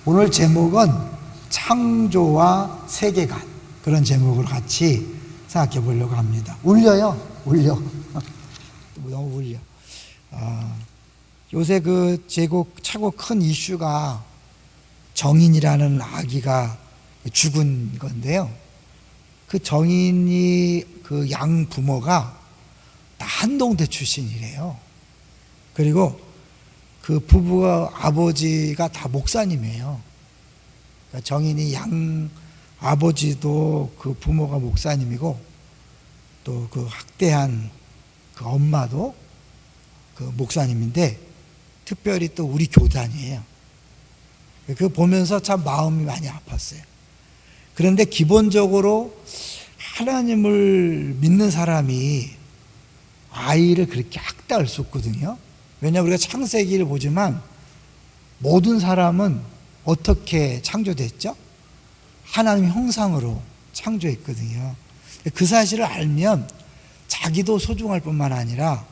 오늘 제목은 창조와 세계관, 그런 제목을 같이 생각해 보려고 합니다. 울려요, 울려. 너무 울려. 요새 그 최고 큰 이슈가 정인이라는 아기가 죽은 건데요. 그 정인이 그 양 부모가 다 한동대 출신이래요. 그리고 그 부부가 아버지가 다 목사님이에요. 그러니까 정인이 양 아버지도 그 부모가 목사님이고 또 그 학대한 그 엄마도 그 목사님인데 특별히 또 우리 교단이에요. 그 보면서 참 마음이 많이 아팠어요. 그런데 기본적으로 하나님을 믿는 사람이 아이를 그렇게 학대할 수 없거든요. 왜냐하면 우리가 창세기를 보지만 모든 사람은 어떻게 창조됐죠? 하나님 형상으로 창조했거든요. 그 사실을 알면 자기도 소중할 뿐만 아니라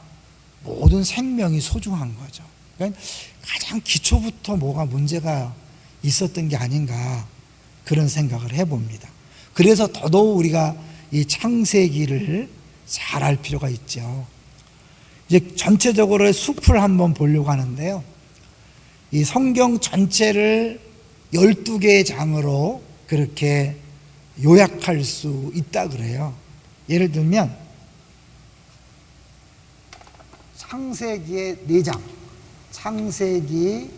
모든 생명이 소중한 거죠. 그러니까 가장 기초부터 뭐가 문제가 있었던 게 아닌가, 그런 생각을 해봅니다. 그래서 더더욱 우리가 이 창세기를 잘 알 필요가 있죠. 이제 전체적으로 숲을 한번 보려고 하는데요. 이 성경 전체를 12개의 장으로 그렇게 요약할 수 있다 그래요. 예를 들면 창세기의 4장, 창세기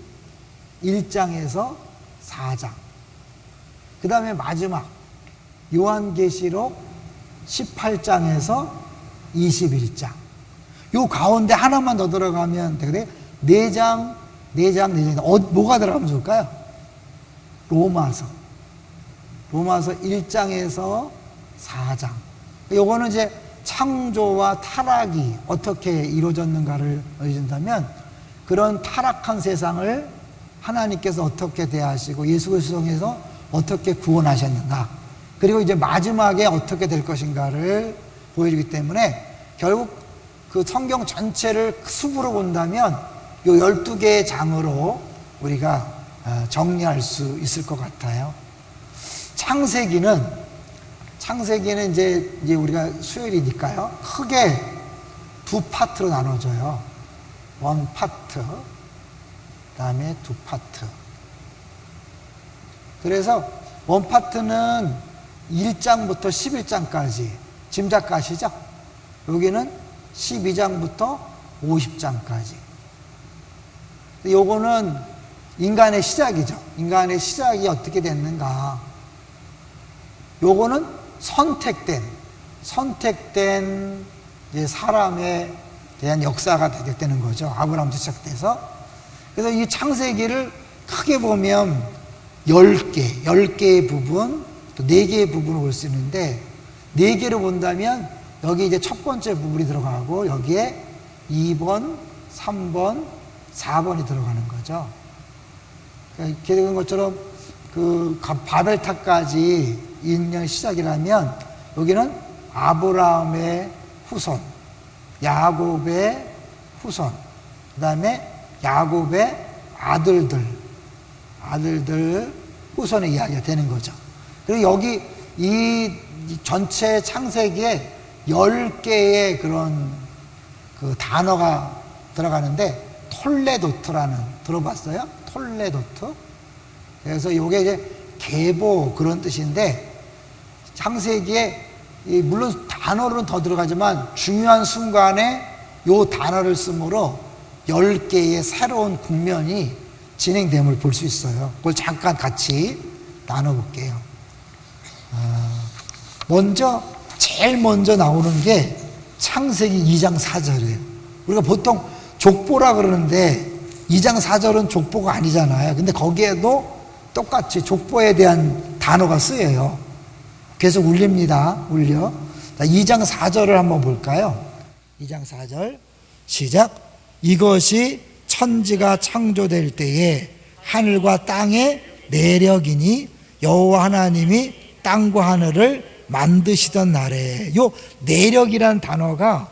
1장에서 4장, 그 다음에 마지막 요한계시록 18장에서 21장, 요 가운데 하나만 더 들어가면 되거든요. 4장, 뭐가 들어가면 좋을까요? 로마서 1장에서 4장. 요거는 이제 창조와 타락이 어떻게 이루어졌는가를 보여준다면, 그런 타락한 세상을 하나님께서 어떻게 대하시고 예수 그리스도 통해서 어떻게 구원하셨는가, 그리고 이제 마지막에 어떻게 될 것인가를 보여주기 때문에 결국 그 성경 전체를 숲으로 본다면 요 12개의 장으로 우리가 정리할 수 있을 것 같아요. 창세기는 이제 우리가 수요일이니까요, 크게 2파트로 나눠져요. 1파트, 그 다음에 2파트. 그래서 1파트는 1장부터 11장까지 짐작 가시죠? 여기는 12장부터 50장까지. 요거는 인간의 시작이죠. 인간의 시작이 어떻게 됐는가. 요거는 선택된 이제 사람에 대한 역사가 되는 거죠. 아브라함부터 시작돼서. 그래서 이 창세기를 크게 보면 10개의 부분, 또 4개의 부분을 볼 수 있는데, 4개로 본다면 여기 이제 첫 번째 부분이 들어가고 여기에 2번, 3번, 4번이 들어가는 거죠. 이렇게 된 것처럼 그 바벨탑까지 인연의 시작이라면 여기는 아브라함의 후손, 야곱의 후손, 그 다음에 야곱의 아들들 후손의 이야기가 되는 거죠. 그리고 여기 이 전체 창세기에 10개의 그런 그 단어가 들어가는데, 톨레도트라는, 들어봤어요? 톨레도트? 그래서 이게 이제 계보, 그런 뜻인데, 창세기에 물론 단어로는 더 들어가지만 중요한 순간에 이 단어를 쓰므로 10개의 새로운 국면이 진행됨을 볼 수 있어요. 그걸 잠깐 같이 나눠볼게요. 제일 먼저 나오는 게 창세기 2장 4절이에요. 우리가 보통 족보라 그러는데 2장 4절은 족보가 아니잖아요. 근데 거기에도 똑같이 족보에 대한 단어가 쓰여요. 계속 울립니다. 울려. 2장 4절을 한번 볼까요? 2장 4절 시작. 이것이 천지가 창조될 때에 하늘과 땅의 내력이니 여호와 하나님이 땅과 하늘을 만드시던 날에. 요 내력이라는 단어가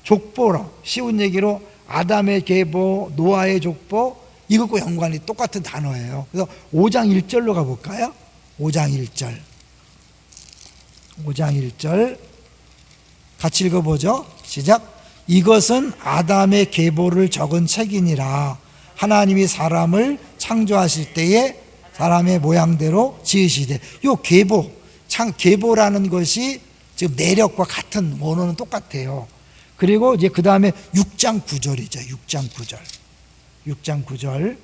족보로, 쉬운 얘기로 아담의 계보, 노아의 족보, 이것과 연관이 똑같은 단어예요. 그래서 5장 1절로 가볼까요? 5장 1절. 5장 1절 같이 읽어보죠. 시작. 이것은 아담의 계보를 적은 책이니라. 하나님이 사람을 창조하실 때에 사람의 모양대로 지으시되. 요 계보, 계보라는 것이 지금 내력과 같은 원어는 똑같아요. 그리고 이제 그 다음에 6장 9절이죠. 6장 9절. 6장 9절.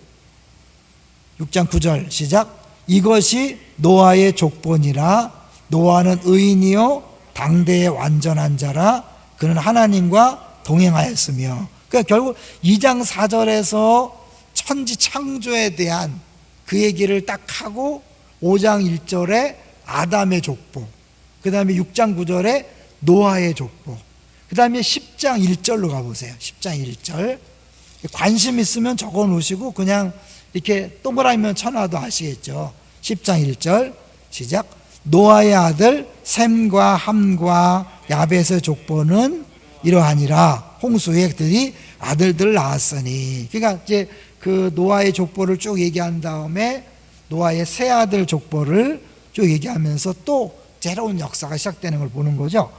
6장 9절 시작. 이것이 노아의 족보니라. 노아는 의인이요 당대의 완전한 자라. 그는 하나님과 동행하였으며. 그러니까 결국 2장 4절에서 천지 창조에 대한 그 얘기를 딱 하고 5장 1절에 아담의 족보, 그 다음에 6장 9절에 노아의 족보, 그 다음에 10장 1절로 가보세요. 10장 1절. 관심 있으면 적어 놓으시고 그냥 이렇게 동그라미만 쳐놔도 아시겠죠. 10장 1절 시작. 노아의 아들 셈과 함과 야벳의 족보는 이러하니라. 홍수의 그들이 아들들을 낳았으니. 그러니까 이제 그 노아의 족보를 쭉 얘기한 다음에 노아의 세 아들 족보를 쭉 얘기하면서 또 새로운 역사가 시작되는 걸 보는 거죠.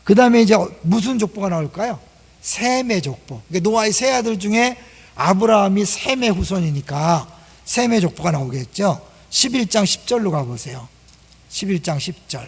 그 다음에 이제 무슨 족보가 나올까요? 셈의 족보. 그러니까 노아의 세 아들 중에 아브라함이 셈의 후손이니까 셈의 족보가 나오겠죠. 11장 10절로 가보세요. 11장 10절.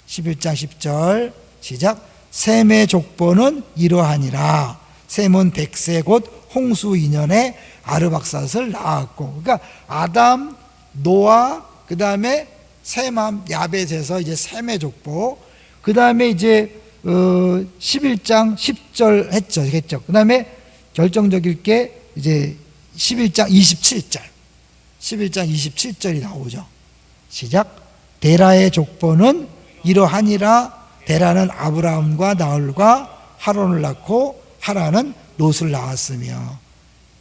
11장 10절 시작. 셈의 족보는 이러하니라. 셈은 100세 곧 홍수 2년에 아르박삿을 낳았고. 그러니까 아담, 노아, 그 다음에 셈함, 야벳에서 이제 셈의 족보. 그 다음에 이제 11장 10절 했죠. 그 다음에 결정적일 게 이제 11장 27절. 11장 27절이 나오죠. 시작. 데라의 족보는 이러하니라. 데라는 아브라함과 나홀과 하론을 낳고 하란은 롯을 낳았으며.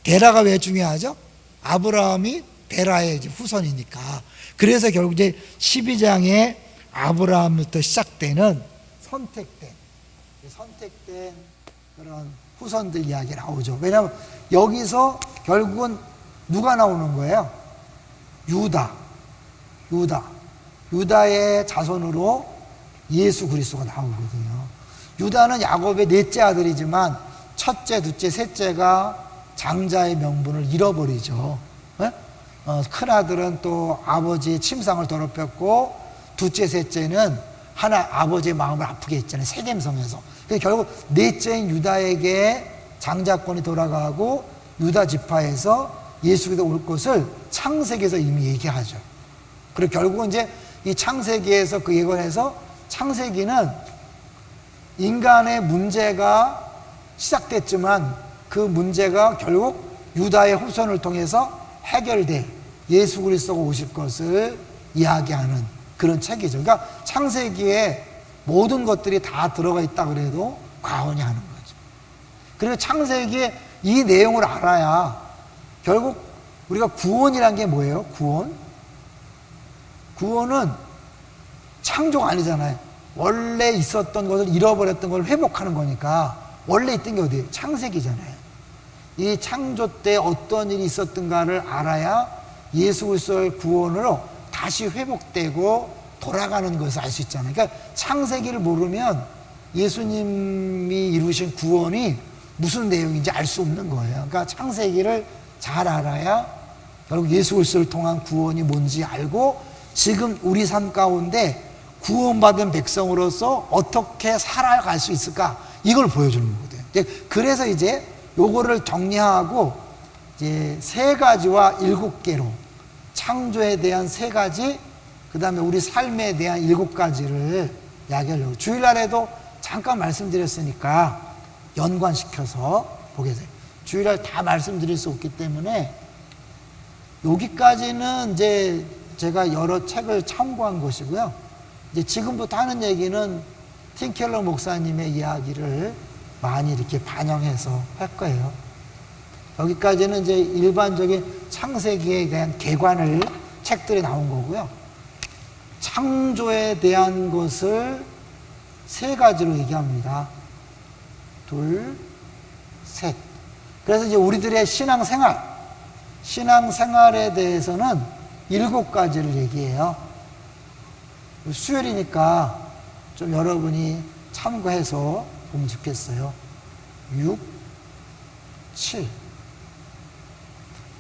데라가 왜 중요하죠? 아브라함이 데라의 후손이니까. 그래서 결국 이제 12장에 아브라함부터 시작되는 선택된 그런 후손들 이야기 나오죠. 왜냐하면 여기서 결국은 누가 나오는 거예요? 유다의 자손으로 예수 그리스도가 나오거든요. 유다는 야곱의 넷째 아들이지만 첫째, 둘째, 셋째가 장자의 명분을 잃어버리죠. 큰아들은 또 아버지의 침상을 더럽혔고 둘째, 셋째는 아버지의 마음을 아프게 했잖아요. 세겜성에서. 그래서 결국 넷째인 유다에게 장자권이 돌아가고 유다 지파에서 예수가 올 것을 창세기에서 이미 얘기하죠. 그리고 결국은 이제 이 창세기에서 그 예언에서 창세기는 인간의 문제가 시작됐지만 그 문제가 결국 유다의 후손을 통해서 해결될 예수 그리스도가 오실 것을 이야기하는 그런 책이죠. 그러니까 창세기에 모든 것들이 다 들어가 있다 그래도 과언이 아닌 거죠. 그리고 창세기에 이 내용을 알아야 결국 우리가 구원이란 게 뭐예요? 구원은 창조가 아니잖아요. 원래 있었던 것을 잃어버렸던 걸 회복하는 거니까 원래 있던 게 어디예요? 창세기잖아요. 이 창조 때 어떤 일이 있었던가를 알아야 예수 그리스도의 구원으로 다시 회복되고 돌아가는 것을 알 수 있잖아요. 그러니까 창세기를 모르면 예수님이 이루신 구원이 무슨 내용인지 알 수 없는 거예요. 그러니까 창세기를 잘 알아야 결국 예수 그리스도를 통한 구원이 뭔지 알고 지금 우리 삶 가운데 구원받은 백성으로서 어떻게 살아갈 수 있을까? 이걸 보여주는 거거든요. 그래서 이제 요거를 정리하고 이제 3가지와 7개로 창조에 대한 3가지, 그 다음에 우리 삶에 대한 7가지를 이야기하려고. 주일날에도 잠깐 말씀드렸으니까 연관시켜서 보게 돼요. 주일날 다 말씀드릴 수 없기 때문에 여기까지는 이제 제가 여러 책을 참고한 것이고요. 이제 지금부터 하는 얘기는 팀 켈러 목사님의 이야기를 많이 이렇게 반영해서 할 거예요. 여기까지는 이제 일반적인 창세기에 대한 개관을 책들이 나온 거고요. 창조에 대한 것을 3가지로 얘기합니다. 2, 3. 그래서 이제 우리들의 신앙생활에 대해서는 7가지를 얘기해요. 수요일이니까 좀 여러분이 참고해서 보면 좋겠어요. 6, 7.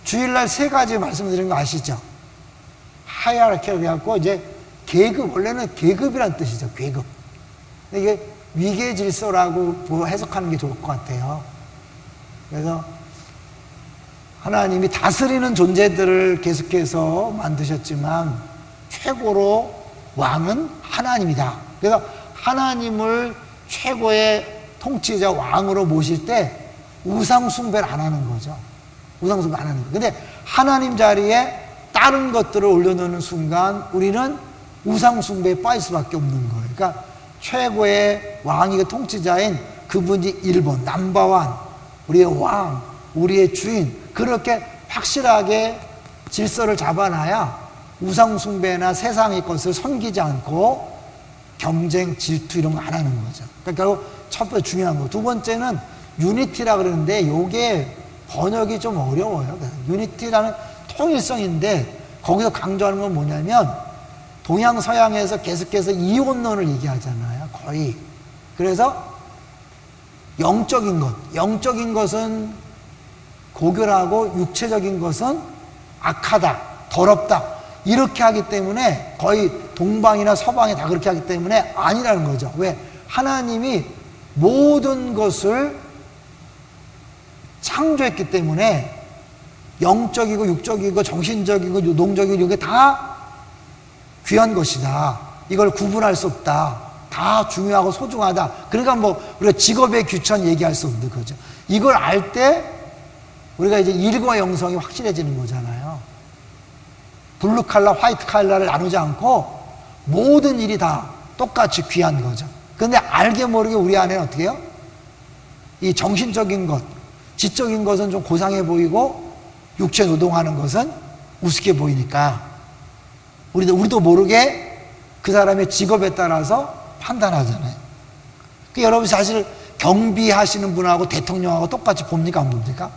주일날 3가지 말씀드린 거 아시죠? 하이라키라고 해갖고 이제 계급, 원래는 계급이란 뜻이죠. 계급. 근데 이게 위계 질서라고 해석하는 게 좋을 것 같아요. 그래서 하나님이 다스리는 존재들을 계속해서 만드셨지만 최고로 왕은 하나님이다. 그래서 하나님을 최고의 통치자 왕으로 모실 때 우상숭배를 안 하는 거죠. 우상숭배 안 하는 거예요. 근데 하나님 자리에 다른 것들을 올려놓는 순간 우리는 우상숭배에 빠질 수밖에 없는 거예요. 그러니까 최고의 왕이고 통치자인 그분이 1번, 넘버원, 우리의 왕, 우리의 주인, 그렇게 확실하게 질서를 잡아놔야 우상숭배나 세상의 것을 섬기지 않고 경쟁, 질투 이런 거 안 하는 거죠. 그러니까 결국 첫 번째 중요한 거. 두 번째는 유니티라 그러는데 이게 번역이 좀 어려워요. 유니티라는 통일성인데 거기서 강조하는 건 뭐냐면 동양 서양에서 계속해서 이혼론을 얘기하잖아요. 거의. 그래서 영적인 것은 고결하고 육체적인 것은 악하다, 더럽다 이렇게 하기 때문에 거의 동방이나 서방이 다 그렇게 하기 때문에 아니라는 거죠. 왜? 하나님이 모든 것을 창조했기 때문에 영적이고 육적이고 정신적이고 노동적이고 이게 다 귀한 것이다. 이걸 구분할 수 없다. 다 중요하고 소중하다. 그러니까 뭐 우리가 직업의 규천 얘기할 수 없는 거죠. 이걸 알 때 우리가 이제 일과 영성이 확실해지는 거잖아요. 블루 칼라, 화이트 칼라를 나누지 않고 모든 일이 다 똑같이 귀한 거죠. 그런데 알게 모르게 우리 안에는 어떻게 해요? 이 정신적인 것, 지적인 것은 좀 고상해 보이고 육체 노동하는 것은 우습게 보이니까 우리도 모르게 그 사람의 직업에 따라서 판단하잖아요. 그 여러분 사실 경비하시는 분하고 대통령하고 똑같이 봅니까? 안 봅니까?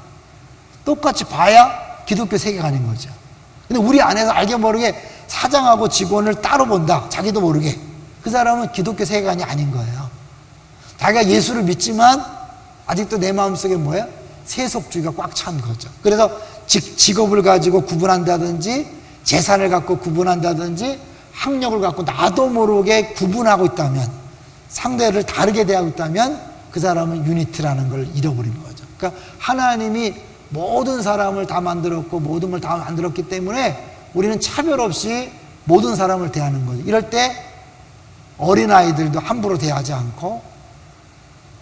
똑같이 봐야 기독교 세계관인 거죠. 근데 우리 안에서 알게 모르게 사장하고 직원을 따로 본다. 자기도 모르게. 그 사람은 기독교 세계관이 아닌 거예요. 자기가 예수를 믿지만 아직도 내 마음속에 뭐예요? 세속주의가 꽉 찬 거죠. 그래서 직업을 가지고 구분한다든지 재산을 갖고 구분한다든지 학력을 갖고 나도 모르게 구분하고 있다면 상대를 다르게 대하고 있다면 그 사람은 유니티라는 걸 잃어버린 거죠. 그러니까 하나님이 모든 사람을 다 만들었고 모든 걸 다 만들었기 때문에 우리는 차별 없이 모든 사람을 대하는 거죠. 이럴 때 어린아이들도 함부로 대하지 않고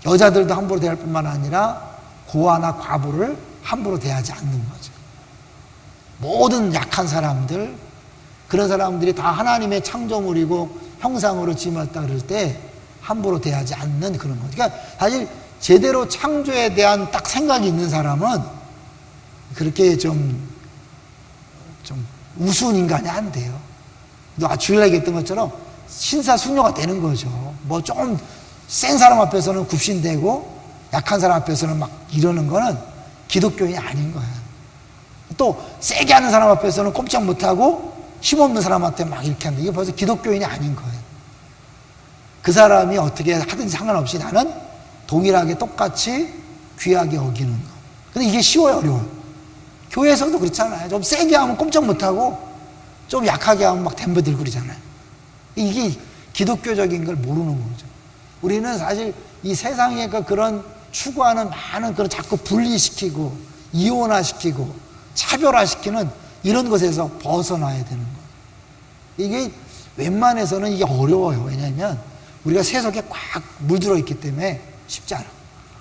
여자들도 함부로 대할 뿐만 아니라 고아나 과부를 함부로 대하지 않는 거죠. 모든 약한 사람들, 그런 사람들이 다 하나님의 창조물이고 형상으로 지음받았다 그럴 때 함부로 대하지 않는 그런 거죠. 그러니까 사실 제대로 창조에 대한 딱 생각이 있는 사람은 그렇게 좀 우스운 인간이 안 돼요. 주일날 얘기했던 것처럼 신사숙녀가 되는 거죠. 뭐 좀 센 사람 앞에서는 굽신대고 약한 사람 앞에서는 막 이러는 거는 기독교인이 아닌 거예요. 또 세게 하는 사람 앞에서는 꼼짝 못하고 힘없는 사람한테 막 이렇게 하는데 이게 벌써 기독교인이 아닌 거예요. 그 사람이 어떻게 하든지 상관없이 나는 동일하게 똑같이 귀하게 여기는 거. 근데 이게 쉬워요, 어려워요? 교회에서도 그렇잖아요. 좀 세게 하면 꼼짝 못하고 좀 약하게 하면 막 덤벼들고 그러잖아요. 이게 기독교적인 걸 모르는 거죠. 우리는 사실 이 세상에 그런 추구하는 많은 그런 자꾸 분리시키고 이혼화시키고 차별화시키는 이런 것에서 벗어나야 되는 거예요. 이게 웬만해서는 이게 어려워요. 왜냐하면 우리가 세속에 꽉 물들어 있기 때문에 쉽지 않아요.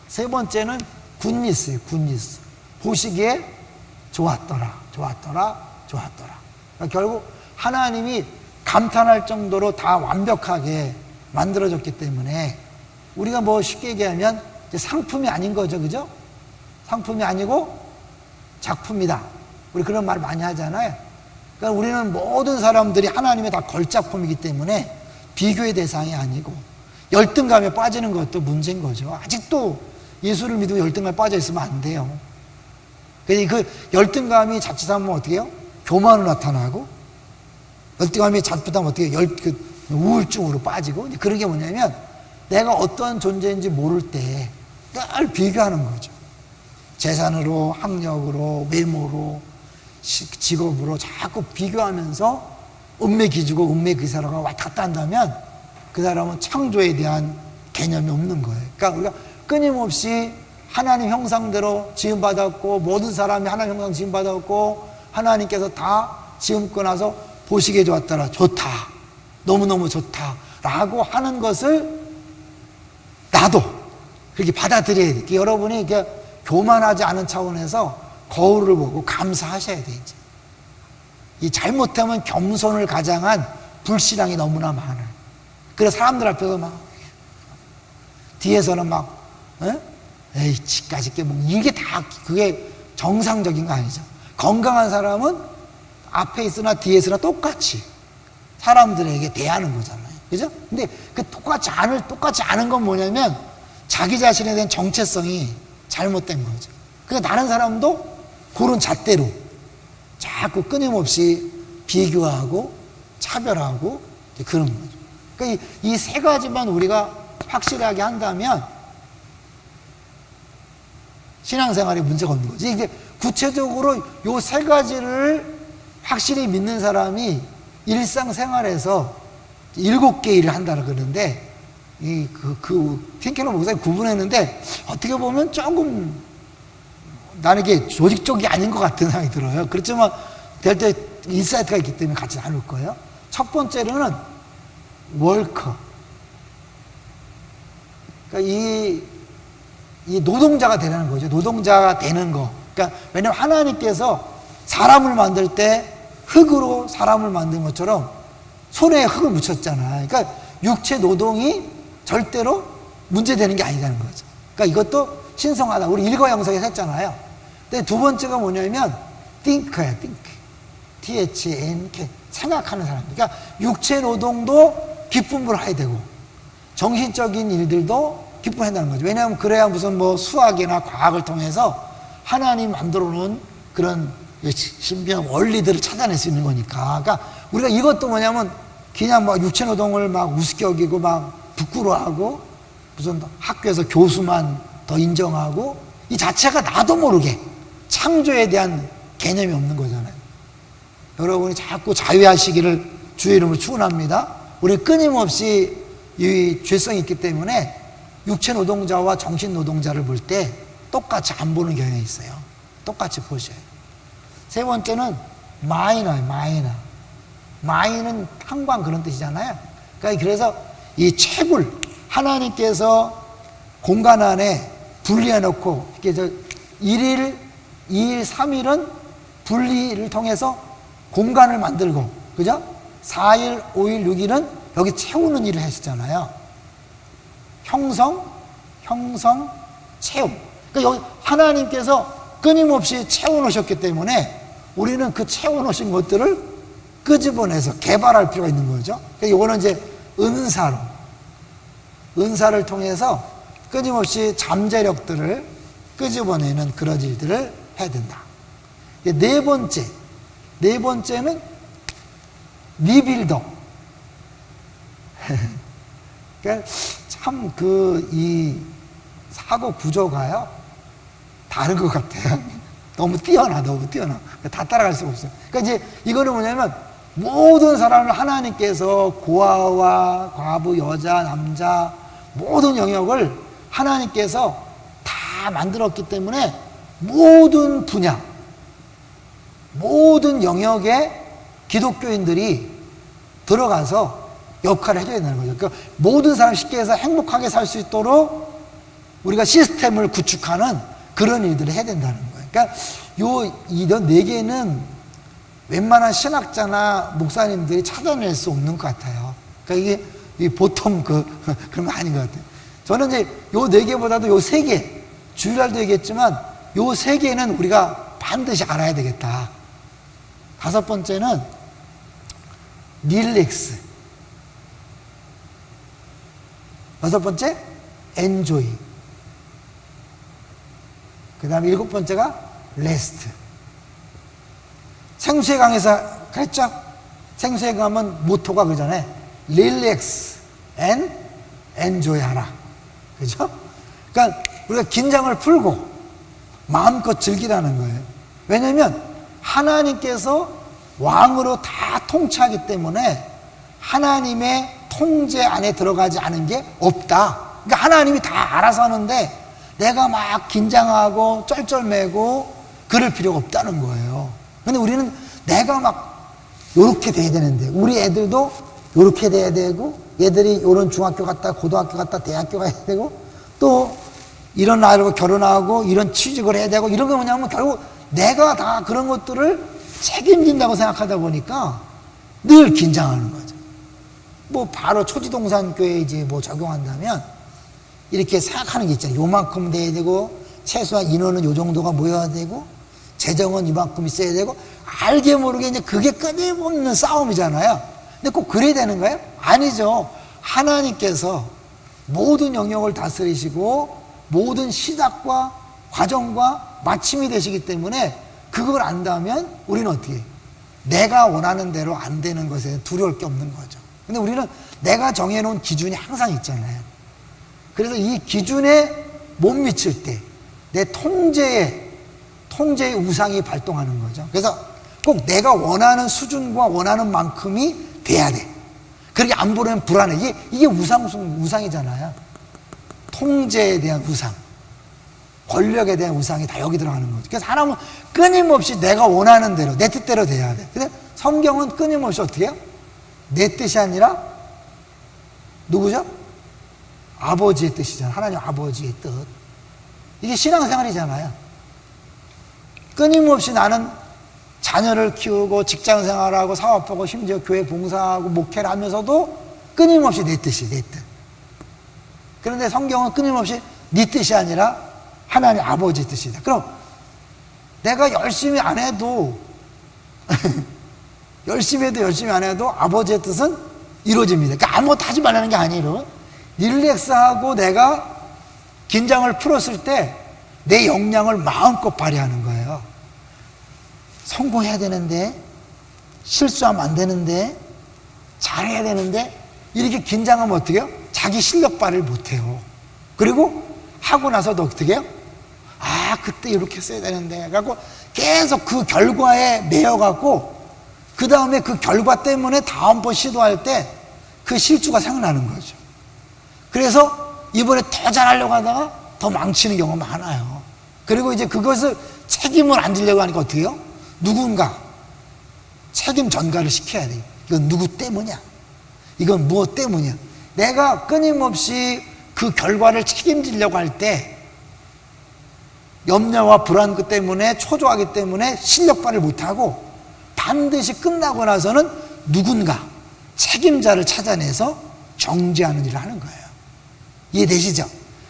세 번째는 굿니스예요. 굿니스. 보시기에 좋았더라. 그러니까 결국 하나님이 감탄할 정도로 다 완벽하게 만들어졌기 때문에 우리가 뭐 쉽게 얘기하면 이제 상품이 아닌 거죠. 그죠? 상품이 아니고 작품이다. 우리 그런 말 많이 하잖아요. 그러니까 우리는 모든 사람들이 하나님의 다 걸작품이기 때문에 비교의 대상이 아니고 열등감에 빠지는 것도 문제인 거죠. 아직도 예수를 믿으면 열등감에 빠져 있으면 안 돼요. 그 열등감이 자칫하면 어떻게 해요? 교만으로 나타나고, 열등감이 잘못하면 어떻게 우울증으로 빠지고, 그런 게 뭐냐면 내가 어떠한 존재인지 모를 때 늘 비교하는 거죠. 재산으로, 학력으로, 외모로, 직업으로 자꾸 비교하면서 음매 기주고 음매 기사로가 왔다 갔다 한다면 그 사람은 창조에 대한 개념이 없는 거예요. 그러니까 우리가 끊임없이 하나님 형상대로 지음받았고, 모든 사람이 하나님 형상 지음받았고, 하나님께서 다 지음고 나서 보시기에 좋았더라, 좋다, 너무너무 좋다 라고 하는 것을 나도 그렇게 받아들여야 돼. 여러분이 이렇게 교만하지 않은 차원에서 거울을 보고 감사하셔야 돼. 이제 이 잘못하면 겸손을 가장한 불신앙이 너무나 많아요. 그래서 사람들 앞에서 막 뒤에서는 막 에이 지까짓 게 뭐 이게 다 그게 정상적인 거 아니죠. 건강한 사람은 앞에 있으나 뒤에 있으나 똑같이 사람들에게 대하는 거잖아요. 그죠? 근데 그 똑같지 않은 건 뭐냐면 자기 자신에 대한 정체성이 잘못된 거죠. 그러니까 다른 사람도 그런 잣대로 자꾸 끊임없이 비교하고 차별하고 그런 거죠. 그러니까 이 세 가지만 우리가 확실하게 한다면 신앙생활에 문제가 없는 거지. 이게 구체적으로 요 세 가지를 확실히 믿는 사람이 일상생활에서 7개 일을 한다고 그러는데, 틴켈러 목사님 구분했는데, 어떻게 보면 조금 나는 이게 조직적이 아닌 것 같은 생각이 들어요. 그렇지만, 될 때 인사이트가 있기 때문에 같이 나눌 거예요. 첫 번째로는 월커. 그러니까 이 노동자가 되는 거죠. 노동자가 되는 거. 그러니까, 왜냐면 하나님께서 사람을 만들 때 흙으로 사람을 만든 것처럼 손에 흙을 묻혔잖아요. 그러니까 육체 노동이 절대로 문제되는 게 아니라는 거죠. 그러니까 이것도 신성하다. 우리 일거양석에서 했잖아요. 근데 두 번째가 뭐냐면 think야, think. T-H-A-N-K. 생각하는 사람. 그러니까 육체 노동도 기쁨으로 해야 되고 정신적인 일들도 기쁨한다는 거죠. 왜냐하면 그래야 무슨 뭐 수학이나 과학을 통해서 하나님 만들어 놓은 그런 신비한 원리들을 찾아낼 수 있는 거니까. 그러니까 우리가 이것도 뭐냐면 그냥 막 육체 노동을 막 우습게 여기고 막 부끄러워하고 무슨 학교에서 교수만 더 인정하고 이 자체가 나도 모르게 창조에 대한 개념이 없는 거잖아요. 여러분이 자꾸 자유하시기를 주의 이름으로 축원합니다. 우리 끊임없이 이 죄성이 있기 때문에 육체 노동자와 정신 노동자를 볼 때 똑같이 안 보는 경향이 있어요. 똑같이 보셔요. 세 번째는 마이너예요. 마이는 항상 그런 뜻이잖아요. 그러니까 그래서 이 채굴, 하나님께서 공간 안에 분리해 놓고 이렇게 1일, 2일, 3일은 분리를 통해서 공간을 만들고, 그죠? 4일, 5일, 6일은 여기 채우는 일을 하시잖아요. 형성, 채움. 그러니까 여기 하나님께서 끊임없이 채워놓으셨기 때문에 우리는 그 채워놓으신 것들을 끄집어내서 개발할 필요가 있는 거죠. 그러니까 이거는 이제 은사를 통해서 끊임없이 잠재력들을 끄집어내는 그런 일들을 해야 된다. 네 번째는 리빌더. 그러니까 참 이 사고 구조가요 다른 것 같아요. 너무 뛰어나. 다 따라갈 수가 없어요. 그러니까 이제 이거는 뭐냐면 모든 사람을 하나님께서 고아와 과부, 여자, 남자 모든 영역을 하나님께서 다 만들었기 때문에 모든 분야, 모든 영역에 기독교인들이 들어가서 역할을 해줘야 되는 거죠. 그러니까 모든 사람 쉽게 해서 행복하게 살 수 있도록 우리가 시스템을 구축하는 그런 일들을 해야 된다는 거예요. 그러니까 이런 네 개는 웬만한 신학자나 목사님들이 찾아낼 수 없는 것 같아요. 그러니까 이게 보통 그런 거 아닌 것 같아요. 저는 이제 요 네 개보다도 요 세 개, 주일날도 얘기했지만 요 세 개는 우리가 반드시 알아야 되겠다. 다섯 번째는 릴렉스. 여섯 번째 엔조이. 그 다음에 일곱 번째가 레스트. 생수에 강에서 그랬죠? 생수에 가면 모토가 그잖아요. 릴렉스 앤 엔조이 하라. 그죠? 그러니까 우리가 긴장을 풀고 마음껏 즐기라는 거예요. 왜냐면 하나님께서 왕으로 다 통치하기 때문에 하나님의 통제 안에 들어가지 않은 게 없다. 그러니까 하나님이 다 알아서 하는데 내가 막 긴장하고 쩔쩔매고 그럴 필요가 없다는 거예요. 근데 우리는 내가 막 요렇게 돼야 되는데 우리 애들도 요렇게 돼야 되고 얘들이 요런 중학교 갔다 고등학교 갔다 대학교 가야 되고 또 이런 나이로 결혼하고 이런 취직을 해야 되고 이런 게 뭐냐면 결국 내가 다 그런 것들을 책임진다고 생각하다 보니까 늘 긴장하는 거죠. 뭐 바로 초지동산 교회에 이제 뭐 적용한다면 이렇게 생각하는 게 있잖아요. 요만큼 돼야 되고 최소한 인원은 요 정도가 모여야 되고 재정은 이만큼 있어야 되고 알게 모르게 이제 그게 끊임없는 싸움이잖아요. 근데 꼭 그래야 되는 거예요? 아니죠. 하나님께서 모든 영역을 다스리시고 모든 시작과 과정과 마침이 되시기 때문에 그걸 안다면 우리는 어떻게 해요? 내가 원하는 대로 안 되는 것에 두려울 게 없는 거죠. 근데 우리는 내가 정해놓은 기준이 항상 있잖아요. 그래서 이 기준에 못 미칠 때 내 통제의 우상이 발동하는 거죠. 그래서 꼭 내가 원하는 수준과 원하는 만큼이 돼야 돼. 그렇게 안 보면 불안해. 이게 우상이잖아요. 통제에 대한 우상, 권력에 대한 우상이 다 여기 들어가는 거죠. 그래서 하나님은 끊임없이 내가 원하는 대로 내 뜻대로 돼야 돼. 근데 성경은 끊임없이 어떻게 해요? 내 뜻이 아니라 누구죠? 아버지의 뜻이잖아요. 하나님 아버지의 뜻. 이게 신앙생활이잖아요. 끊임없이 나는 자녀를 키우고 직장 생활하고 사업하고 심지어 교회 봉사하고 목회를 하면서도 끊임없이 내 뜻이 내 뜻. 그런데 성경은 끊임없이 네 뜻이 아니라 하나님 아버지의 뜻이다. 그럼 내가 열심히 안 해도 열심히 안 해도 아버지의 뜻은 이루어집니다. 그러니까 아무것도 하지 말라는 게 아니에요. 릴렉스하고 내가 긴장을 풀었을 때 내 역량을 마음껏 발휘하는 거예요. 성공해야 되는데 실수하면 안 되는데 잘해야 되는데 이렇게 긴장하면 어떻게 해요? 자기 실력 발휘를 못해요. 그리고 하고 나서도 어떻게 해요? 아 그때 이렇게 했어야 되는데 갖고 계속 그 결과에 매여갖고 그 다음에 그 결과 때문에 다음번 시도할 때 그 실수가 생각나는 거죠. 그래서 이번에 더 잘하려고 하다가 더 망치는 경우가 많아요. 그리고 이제 그것을 책임을 안 지려고 하니까 어떻게 해요? 누군가 책임 전가를 시켜야 돼요. 이건 누구 때문이야? 이건 무엇 때문이야? 내가 끊임없이 그 결과를 책임지려고 할 때 염려와 불안 때문에 초조하기 때문에 실력 발휘를 못하고 반드시 끝나고 나서는 누군가 책임자를 찾아내서 정지하는 일을 하는 거예요. 이해되시죠?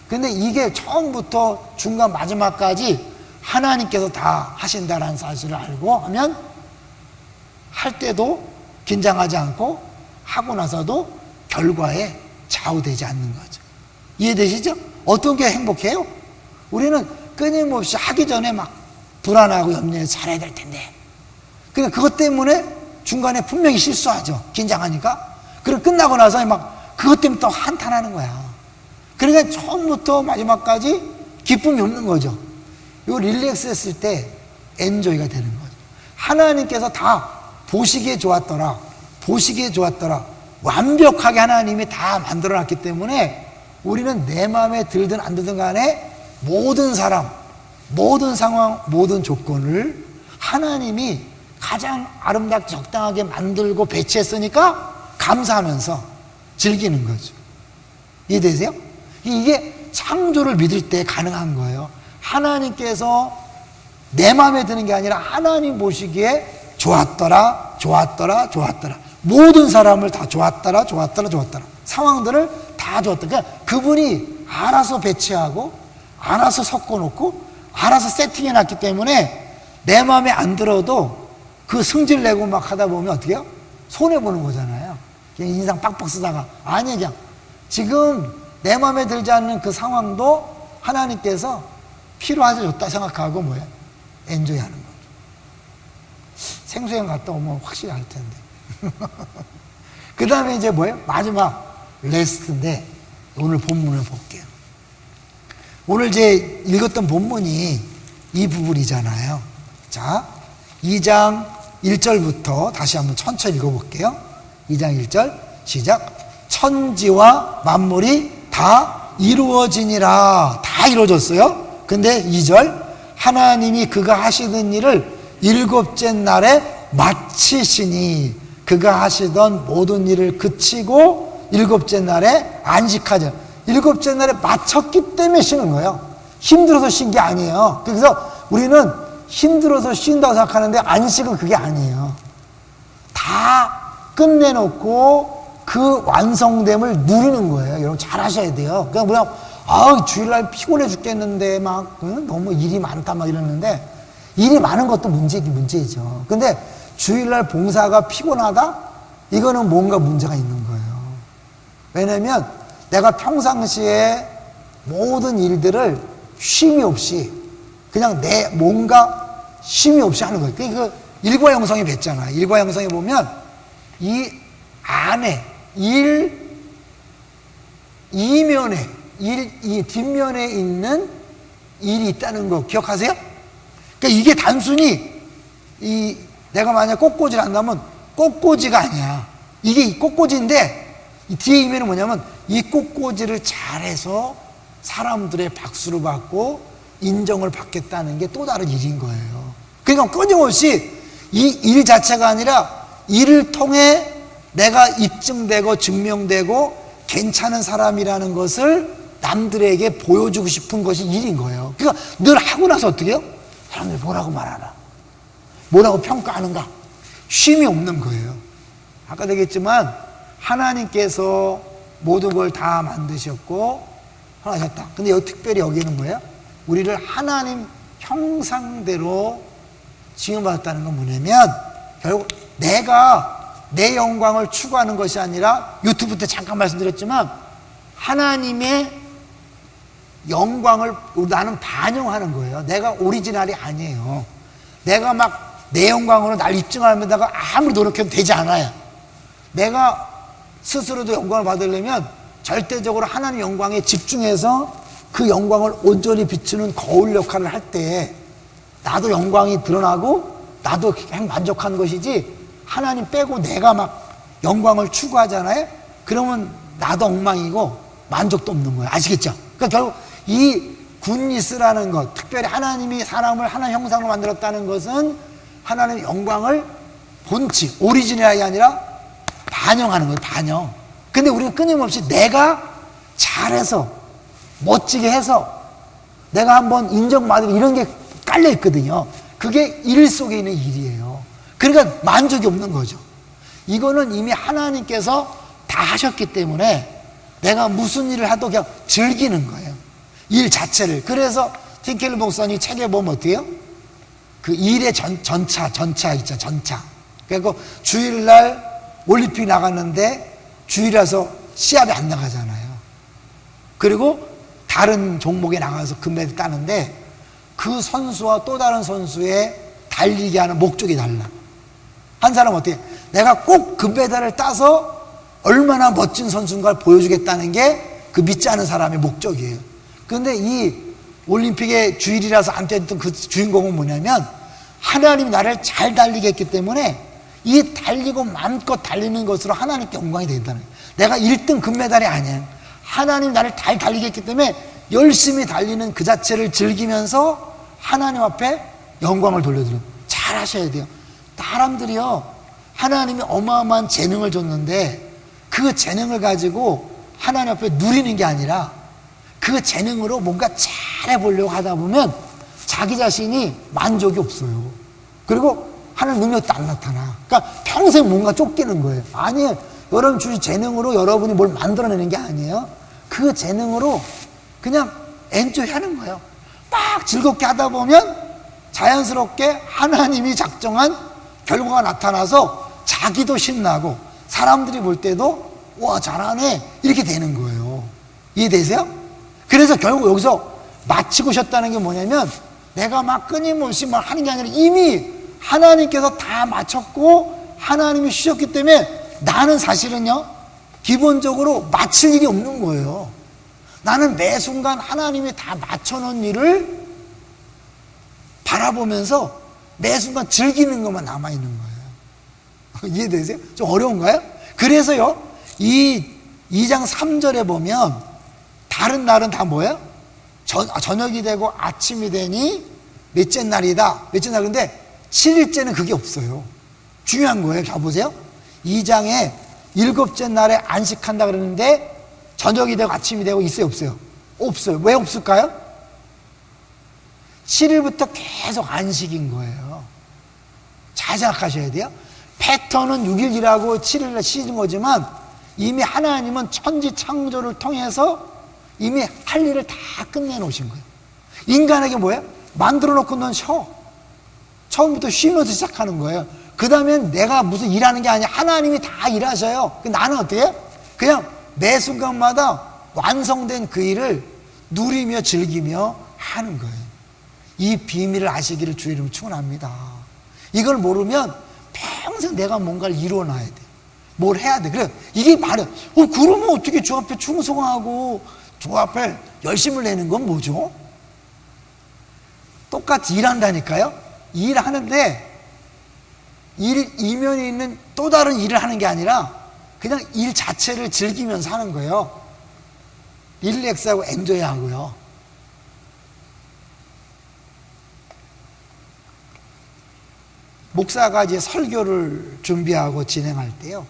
근데 이게 처음부터 중간 마지막까지 하나님께서 다 하신다라는 사실을 알고 하면 할 때도 긴장하지 않고 하고 나서도 결과에 좌우되지 않는 거죠. 이해되시죠? 어떤 게 행복해요? 우리는 끊임없이 하기 전에 막 불안하고 염려해서 잘해야 될 텐데 그러니까 그것 때문에 중간에 분명히 실수하죠. 긴장하니까. 그리고 끝나고 나서 막 그것 때문에 또 한탄하는 거야. 그러니까 처음부터 마지막까지 기쁨이 없는 거죠. 요 릴렉스 했을 때 엔조이가 되는 거죠. 하나님께서 다 보시기에 좋았더라. 완벽하게 하나님이 다 만들어놨기 때문에 우리는 내 마음에 들든 안 들든 간에 모든 사람, 모든 상황, 모든 조건을 하나님이 가장 아름답게 적당하게 만들고 배치했으니까 감사하면서 즐기는 거죠. 이해되세요? 이게 창조를 믿을 때 가능한 거예요. 하나님께서 내 마음에 드는 게 아니라 하나님 보시기에 좋았더라. 모든 사람을 다 좋았더라. 상황들을 다 좋았더라. 그러니까 그분이 알아서 배치하고 알아서 섞어놓고 알아서 세팅해놨기 때문에 내 마음에 안 들어도 그 승질 내고 막 하다 보면 어떻게 해요? 손해보는 거잖아요. 그냥 인상 빡빡 쓰다가 아니 그냥 지금 내 마음에 들지 않는 그 상황도 하나님께서 필요해서 줬다 생각하고 뭐예요? 엔조이 하는 거죠. 생수형 갔다 오면 확실히 알 텐데. 그 다음에 이제 뭐예요? 마지막 레스트인데 오늘 본문을 볼게요. 오늘 이제 읽었던 본문이 이 부분이잖아요. 자, 2장 1절부터 다시 한번 천천히 읽어볼게요. 2장 1절 시작. 천지와 만물이 다 이루어지니라. 다 이루어졌어요. 근데 2절 하나님이 그가 하시는 일을 일곱째 날에 마치시니 그가 하시던 모든 일을 그치고 일곱째 날에 안식하죠. 일곱째 날에 마쳤기 때문에 쉬는 거예요. 힘들어서 쉰 게 아니에요. 그래서 우리는 힘들어서 쉰다고 생각하는데 안식은 그게 아니에요. 다 끝내놓고 그 완성됨을 누리는 거예요. 여러분 잘 하셔야 돼요. 그냥 주일날 피곤해 죽겠는데 막 너무 일이 많다 막 이러는데 일이 많은 것도 문제이죠. 근데 주일날 봉사가 피곤하다? 이거는 뭔가 문제가 있는 거예요. 왜냐면 내가 평상시에 모든 일들을 쉼이 없이 그냥 내 뭔가 쉼이 없이 하는 거예요. 그 일과형성에 뵀잖아요. 일과형성에 보면 이 안에 이면에 이 뒷면에 있는 일이 있다는 거 기억하세요? 그러니까 이게 단순히 내가 만약 꽃꽂이를 한다면 꽃꽂이가 아니야. 이게 꽃꽂이인데 이 뒤에 이면은 뭐냐면 이 꽃꽂이를 잘해서 사람들의 박수를 받고 인정을 받겠다는 게 또 다른 일인 거예요. 그러니까 끊임없이 이 일 자체가 아니라 이를 통해 내가 입증되고 증명되고 괜찮은 사람이라는 것을 남들에게 보여주고 싶은 것이 일인 거예요. 그러니까 늘 하고 나서 어떻게 해요? 사람들이 뭐라고 말하나? 뭐라고 평가하는가? 쉼이 없는 거예요. 아까도 얘기했지만 하나님께서 모든 걸 다 만드셨고 하셨다. 근데 특별히 여기는 뭐예요? 우리를 하나님 형상대로 지음받았다는 건 뭐냐면 결국 내가 내 영광을 추구하는 것이 아니라 유튜브 때 잠깐 말씀드렸지만 하나님의 영광을 나는 반영하는 거예요. 내가 오리지널이 아니에요. 내가 막 내 영광으로 날 입증하면 내가 아무리 노력해도 되지 않아요. 내가 스스로도 영광을 받으려면 절대적으로 하나님 영광에 집중해서 그 영광을 온전히 비추는 거울 역할을 할 때 나도 영광이 드러나고 나도 만족한 것이지 하나님 빼고 내가 막 영광을 추구하잖아요. 그러면 나도 엉망이고 만족도 없는 거예요. 아시겠죠? 그러니까 결국 이 굿니스라는 것, 특별히 하나님이 사람을 하나님 형상으로 만들었다는 것은 하나님의 영광을 본치, 오리지널이 아니라 반영하는 거예요. 반영. 근데 우리는 끊임없이 내가 잘해서 멋지게 해서 내가 한번 인정받을 이런 게 깔려 있거든요. 그게 일 속에 있는 일이에요. 그러니까 만족이 없는 거죠. 이거는 이미 하나님께서 다 하셨기 때문에 내가 무슨 일을 하도 그냥 즐기는 거예요. 일 자체를. 그래서 팀켈러 목사님 책에 보면 어때요? 그 일의 전차 있죠. 전차. 그래서 주일날 올림픽 나갔는데 주일이라서 시합에 안 나가잖아요. 그리고 다른 종목에 나가서 금메달 따는데 그 선수와 또 다른 선수의 달리게 하는 목적이 달라. 한 사람은 어떻게? 내가 꼭 금메달을 따서 얼마나 멋진 선수인가를 보여주겠다는 게 그 믿지 않은 사람의 목적이에요. 그런데 이 올림픽의 주일이라서 안 뛰었던 그 주인공은 뭐냐면 하나님이 나를 잘 달리게 했기 때문에 이 달리고 마음껏 달리는 것으로 하나님께 영광이 된다는 거예요. 내가 1등 금메달이 아니야. 하나님 나를 잘 달리게 했기 때문에 열심히 달리는 그 자체를 즐기면서 하나님 앞에 영광을 돌려드려요. 잘 하셔야 돼요. 사람들이요, 하나님이 어마어마한 재능을 줬는데 그 재능을 가지고 하나님 앞에 누리는 게 아니라 그 재능으로 뭔가 잘해보려고 하다 보면 자기 자신이 만족이 없어요. 그리고 하는 능력도 안 나타나. 그러니까 평생 뭔가 쫓기는 거예요. 아니에요. 여러분 주신 재능으로 여러분이 뭘 만들어내는 게 아니에요. 그 재능으로 그냥 엔조이 하는 거예요. 막 즐겁게 하다 보면 자연스럽게 하나님이 작정한 결과가 나타나서 자기도 신나고 사람들이 볼 때도 와 잘하네 이렇게 되는 거예요. 이해되세요? 그래서 결국 여기서 마치고 오셨다는 게 뭐냐면 내가 막 끊임없이 막 하는 게 아니라 이미 하나님께서 다 마쳤고 하나님이 쉬셨기 때문에 나는 사실은요, 기본적으로 마칠 일이 없는 거예요. 나는 매 순간 하나님이 다 맞춰놓은 일을 바라보면서 매 순간 즐기는 것만 남아있는 거예요. 이해되세요? 좀 어려운가요? 그래서요, 이 2장 3절에 보면 다른 날은 다 뭐예요? 저녁이 되고 아침이 되니 몇째 날이다. 몇째 날인데 7일째는 그게 없어요. 중요한 거예요. 가보세요. 2장에 7째 날에 안식한다 그러는데 저녁이 되고 아침이 되고 있어요? 없어요? 없어요. 왜 없을까요? 7일부터 계속 안식인 거예요. 잘 생각하셔야 돼요. 패턴은 6일 일하고 7일날 쉬는 거지만 이미 하나님은 천지 창조를 통해서 이미 할 일을 다 끝내놓으신 거예요. 인간에게 뭐예요? 만들어 놓고 넌 쉬어. 처음부터 쉬면서 시작하는 거예요. 그 다음엔 내가 무슨 일하는 게 아니야. 하나님이 다 일하셔요. 나는 어떻게 해요? 그냥 매 순간마다 완성된 그 일을 누리며 즐기며 하는 거예요. 이 비밀을 아시기를 주의 이름으로 축원합니다. 이걸 모르면 평생 내가 뭔가를 이루어놔야 돼. 뭘 해야 돼. 그래, 이게 말이야. 그러면 어떻게 주 앞에 충성하고 주 앞에 열심을 내는 건 뭐죠? 똑같이 일한다니까요. 일하는데 일 이면에 있는 또 다른 일을 하는 게 아니라 그냥 일 자체를 즐기면서 하는 거예요. 릴렉스하고 엔조이 하고요. 목사가 이제 설교를 준비하고 진행할 때요,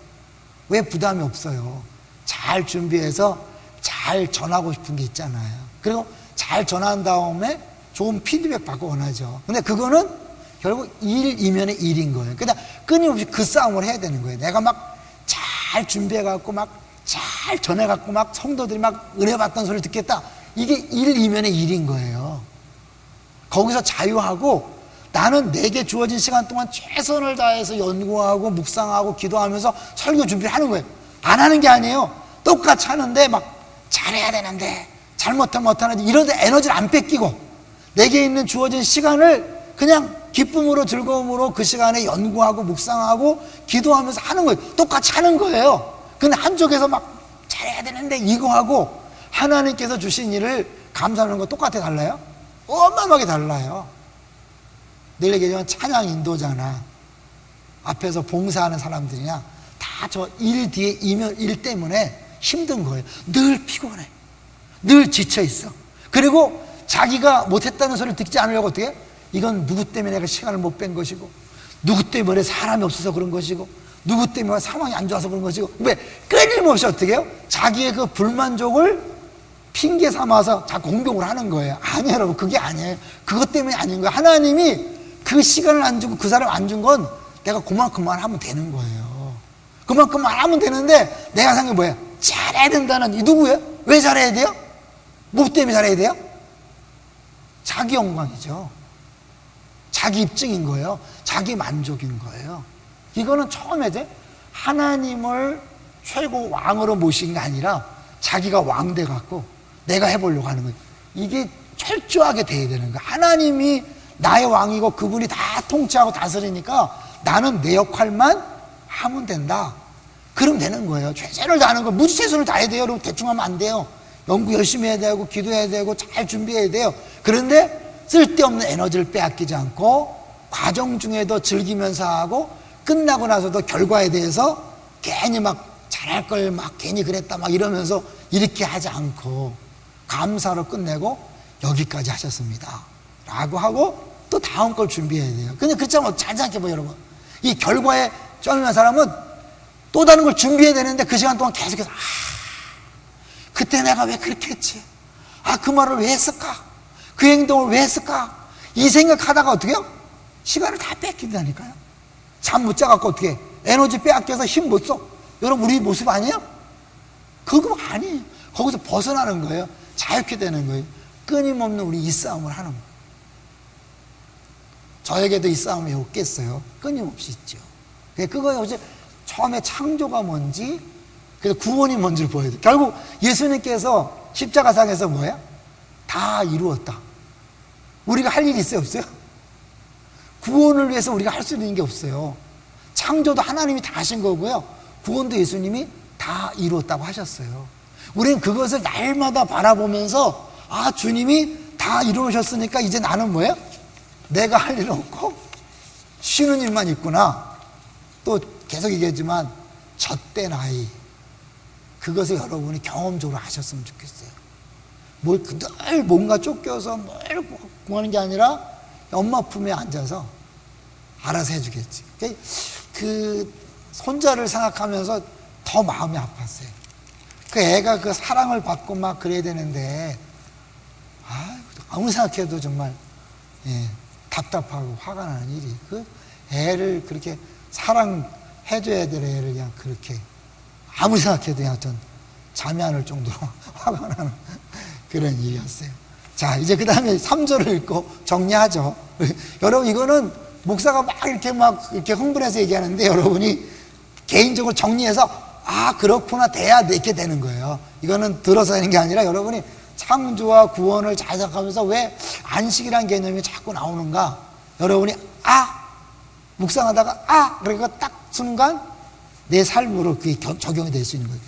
왜 부담이 없어요? 잘 준비해서 잘 전하고 싶은 게 있잖아요. 그리고 잘 전한 다음에 좋은 피드백 받고 원하죠. 근데 그거는 결국 일 이면의 일인 거예요. 그냥 끊임없이 그 싸움을 해야 되는 거예요. 내가 막 잘 준비해갖고 막 잘 전해갖고 막 성도들이 막 은혜 받던 소리를 듣겠다. 이게 일 이면의 일인 거예요. 거기서 자유하고 나는 내게 주어진 시간 동안 최선을 다해서 연구하고 묵상하고 기도하면서 설교 준비를 하는 거예요. 안 하는 게 아니에요. 똑같이 하는데 막 잘해야 되는데 잘못하면 못하는데 이런데 에너지를 안 뺏기고 내게 있는 주어진 시간을 그냥 기쁨으로 즐거움으로 그 시간에 연구하고 묵상하고 기도하면서 하는 거예요. 똑같이 하는 거예요. 근데 한쪽에서 막 잘해야 되는데 이거 하고 하나님께서 주신 일을 감사하는 거 똑같아 달라요? 어마어마하게 달라요. 늘 얘기하지만 찬양 인도자나 앞에서 봉사하는 사람들이나 다 저 일 뒤에 일 때문에 힘든 거예요. 늘 피곤해. 늘 지쳐있어. 그리고 자기가 못했다는 소리를 듣지 않으려고 어떻게 해? 이건 누구 때문에 내가 시간을 못 뺀 것이고 누구 때문에 사람이 없어서 그런 것이고 누구 때문에 상황이 안 좋아서 그런 것이고 왜 끊임없이 어떻게 해요? 자기의 그 불만족을 핑계 삼아서 자꾸 공격을 하는 거예요. 아니에요 여러분, 그게 아니에요. 그것 때문이 아닌 거예요. 하나님이 그 시간을 안 주고 그 사람 안 준 건 내가 그만큼만 하면 되는 거예요. 그만큼만 하면 되는데 내가 생각해 뭐예요? 잘해야 된다는 이 누구예요? 왜 잘해야 돼요? 뭐 때문에 잘해야 돼요? 자기 영광이죠. 자기 입증인 거예요. 자기 만족인 거예요. 이거는 처음에 이제 하나님을 최고 왕으로 모신 게 아니라 자기가 왕 돼갖고 내가 해보려고 하는 거예요. 이게 철저하게 돼야 되는 거예요. 하나님이 나의 왕이고 그분이 다 통치하고 다스리니까 나는 내 역할만 하면 된다. 그러면 되는 거예요. 최선을 다하는 거, 무지 최선을 다해야 돼요. 여러분 대충 하면 안 돼요. 연구 열심히 해야 되고 기도해야 되고 잘 준비해야 돼요. 그런데 쓸데없는 에너지를 빼앗기지 않고 과정 중에도 즐기면서 하고 끝나고 나서도 결과에 대해서 괜히 막 잘할 걸 막 괜히 그랬다 막 이러면서 이렇게 하지 않고 감사로 끝내고 여기까지 하셨습니다 라고 하고 또 다음 걸 준비해야 돼요. 근데 그렇지 않으면 잘 생각해봐요 여러분. 이 결과에 쩌는 사람은 또 다른 걸 준비해야 되는데 그 시간 동안 계속해서 그때 내가 왜 그렇게 했지? 그 말을 왜 했을까? 그 행동을 왜 했을까? 이 생각하다가 어떻게 해요? 시간을 다 뺏긴다니까요. 잠 못 자갖고 어떻게 해? 에너지 빼앗겨서 힘 못 써. 여러분 우리 모습 아니에요? 그거 아니에요. 거기서 벗어나는 거예요. 자유케 되는 거예요. 끊임없는 우리 이 싸움을 하는 거예요. 저에게도 이 싸움이 없겠어요. 끊임없이 있죠. 그거예요. 이제 처음에 창조가 뭔지, 그래서 구원이 뭔지를 보여야 돼요. 결국 예수님께서 십자가상에서 뭐예요? 다 이루었다. 우리가 할 일이 있어요, 없어요? 구원을 위해서 우리가 할 수 있는 게 없어요. 창조도 하나님이 다 하신 거고요. 구원도 예수님이 다 이루었다고 하셨어요. 우리는 그것을 날마다 바라보면서 아, 주님이 다 이루셨으니까 이제 나는 뭐예요? 내가 할 일 없고 쉬는 일만 있구나. 또 계속 얘기했지만 젖된 아이, 그것을 여러분이 경험적으로 하셨으면 좋겠어요. 늘 뭔가 쫓겨서 뭘 구하는 게 아니라 엄마 품에 앉아서 알아서 해주겠지. 그 손자를 생각하면서 더 마음이 아팠어요. 그 애가 그 사랑을 받고 막 그래야 되는데 아무리 생각해도 정말 답답하고 화가 나는 일이, 그 애를 그렇게 사랑해줘야 될 애를 그냥 그렇게 아무리 생각해도 그냥 전 잠이 안 올 정도로 화가 나는 그런 일이었어요. 자, 이제 그 다음에 3절을 읽고 정리하죠. 여러분, 이거는 목사가 막 이렇게 흥분해서 얘기하는데 여러분이 개인적으로 정리해서 아, 그렇구나, 돼야 이렇게 되는 거예요. 이거는 들어서 하는 게 아니라 여러분이 창조와 구원을 잘 생각하면서 왜 안식이란 개념이 자꾸 나오는가? 여러분이 묵상하다가 그러니까 딱 순간 내 삶으로 그게 적용이 될 수 있는 거예요.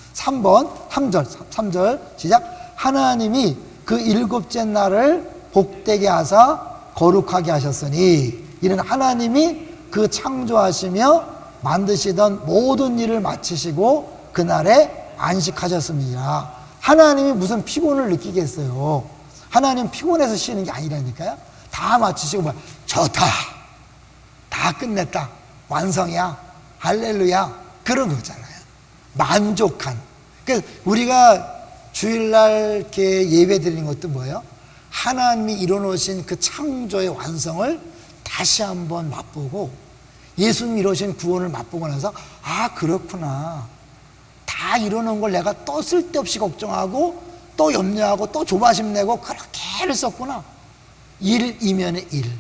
3절 시작. 하나님이 그 일곱째 날을 복되게 하사 거룩하게 하셨으니 이는 하나님이 그 창조하시며 만드시던 모든 일을 마치시고 그날에 안식하셨습니다. 하나님이 무슨 피곤을 느끼겠어요? 하나님 피곤해서 쉬는 게 아니라니까요. 다 마치시고 좋다, 다 끝냈다, 완성이야, 할렐루야, 그런 거잖아요. 만족한. 그러니까 우리가 주일날 이렇게 예배 드리는 것도 뭐예요? 하나님이 이뤄놓으신 그 창조의 완성을 다시 한번 맛보고 예수님 이루신 구원을 맛보고 나서 아, 그렇구나, 다 이뤄놓은 걸 내가 또 쓸데없이 걱정하고 또 염려하고 또 조바심 내고 그렇게 애를 썼구나. 일 이면의 일.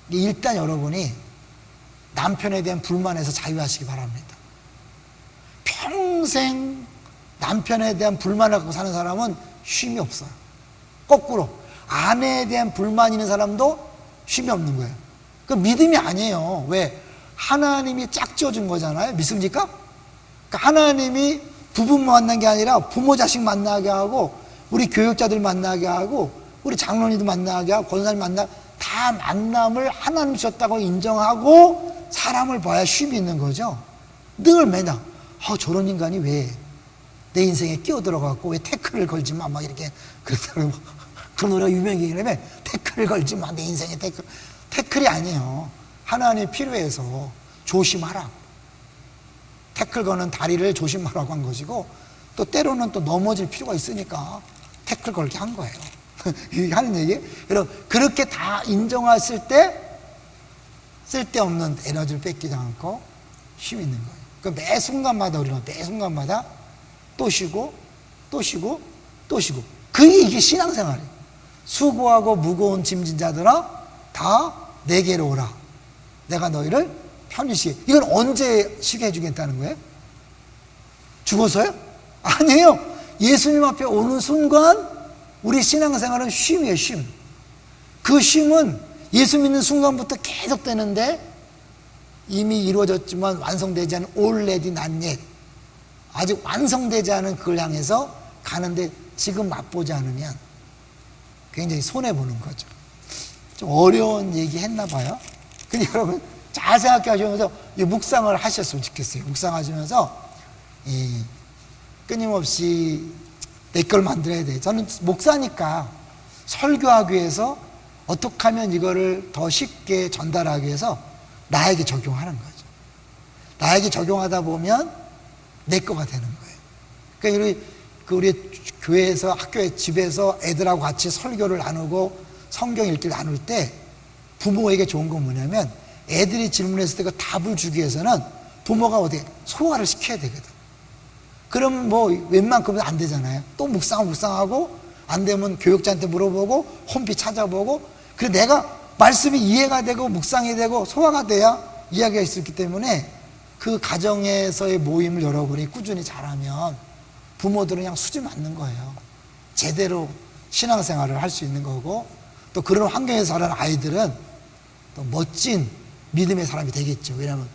일단 여러분이 남편에 대한 불만에서 자유하시기 바랍니다. 평생 남편에 대한 불만을 갖고 사는 사람은 쉼이 없어요. 거꾸로 아내에 대한 불만이 있는 사람도 쉼이 없는 거예요. 그 믿음이 아니에요. 왜? 하나님이 짝지어준 거잖아요. 믿습니까? 그러니까 하나님이 부부 만난 게 아니라 부모 자식 만나게 하고 우리 교육자들 만나게 하고 우리 장로님도 만나게 하고 권사님 만나게, 다 만남을 하나님 주셨다고 인정하고 사람을 봐야 쉼이 있는 거죠. 늘 매나 저런 인간이 왜 내 인생에 끼어들어갖고 왜 태클을 걸지 마, 막 이렇게 그렇다고. 그 노래가 유명이라며 태클을 걸지 마, 내 인생에 태클이 아니에요. 하나님이 필요해서 조심하라. 태클 거는 다리를 조심하라고 한 것이고, 또 때로는 또 넘어질 필요가 있으니까 태클 걸게 한 거예요. 이게 하는 얘기. 여러분, 그렇게 다 인정했을 때 쓸데없는 에너지를 뺏기지 않고 쉼 있는 거예요. 그 매 순간마다 우리는 매 순간마다 또 쉬고 또 쉬고 또 쉬고, 이게 신앙생활이에요. 수고하고 무거운 짐진 자들아 다 내게로 오라, 내가 너희를 편히 쉬게. 이건 언제 쉬게 해주겠다는 거예요? 죽어서요? 아니에요. 예수님 앞에 오는 순간 우리 신앙생활은 쉼이에요. 쉼. 그 쉼은 예수 믿는 순간부터 계속 되는데 이미 이루어졌지만 완성되지 않은 already not yet, 아직 완성되지 않은 그걸 향해서 가는데 지금 맛보지 않으면 굉장히 손해보는 거죠. 좀 어려운 얘기 했나 봐요. 근데 여러분 잘 생각해 하시면서 묵상을 하셨으면 좋겠어요. 묵상하시면서 끊임없이 내 걸 만들어야 돼. 저는 목사니까 설교하기 위해서 어떻게 하면 이거를 더 쉽게 전달하기 위해서 나에게 적용하는 거죠. 나에게 적용하다 보면 내 거가 되는 거예요. 그러니까 우리 교회에서, 학교에, 집에서 애들하고 같이 설교를 나누고 성경 읽기를 나눌 때 부모에게 좋은 건 뭐냐면, 애들이 질문했을 때 그 답을 주기 위해서는 부모가 소화를 시켜야 되거든. 그럼 웬만큼은 안 되잖아요. 또 묵상하고 안 되면 교육자한테 물어보고 홈피 찾아보고, 그래 내가 말씀이 이해가 되고 묵상이 되고 소화가 돼야 이야기가 있었기 때문에 그 가정에서의 모임을 여러분이 꾸준히 잘하면 부모들은 그냥 수지 맞는 거예요. 제대로 신앙생활을 할 수 있는 거고, 또 그런 환경에서 자란 아이들은 또 멋진 믿음의 사람이 되겠죠. 왜냐하면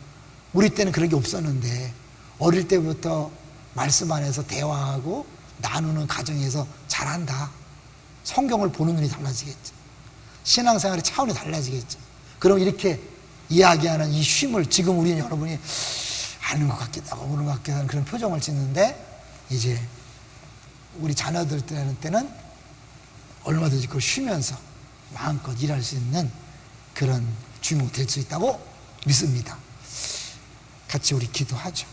우리 때는 그런 게 없었는데 어릴 때부터 말씀 안에서 대화하고 나누는 가정에서 자란다. 성경을 보는 눈이 달라지겠죠. 신앙생활의 차원이 달라지겠죠. 그럼 이렇게 이야기하는 이 쉼을 지금 우리 여러분이 아는 것 같기도 하고 모르는 것 같기도 하는 그런 표정을 짓는데, 이제 우리 자녀들 때는 얼마든지 그걸 쉬면서 마음껏 일할 수 있는 그런 주인공 될 수 있다고 믿습니다. 같이 우리 기도하죠.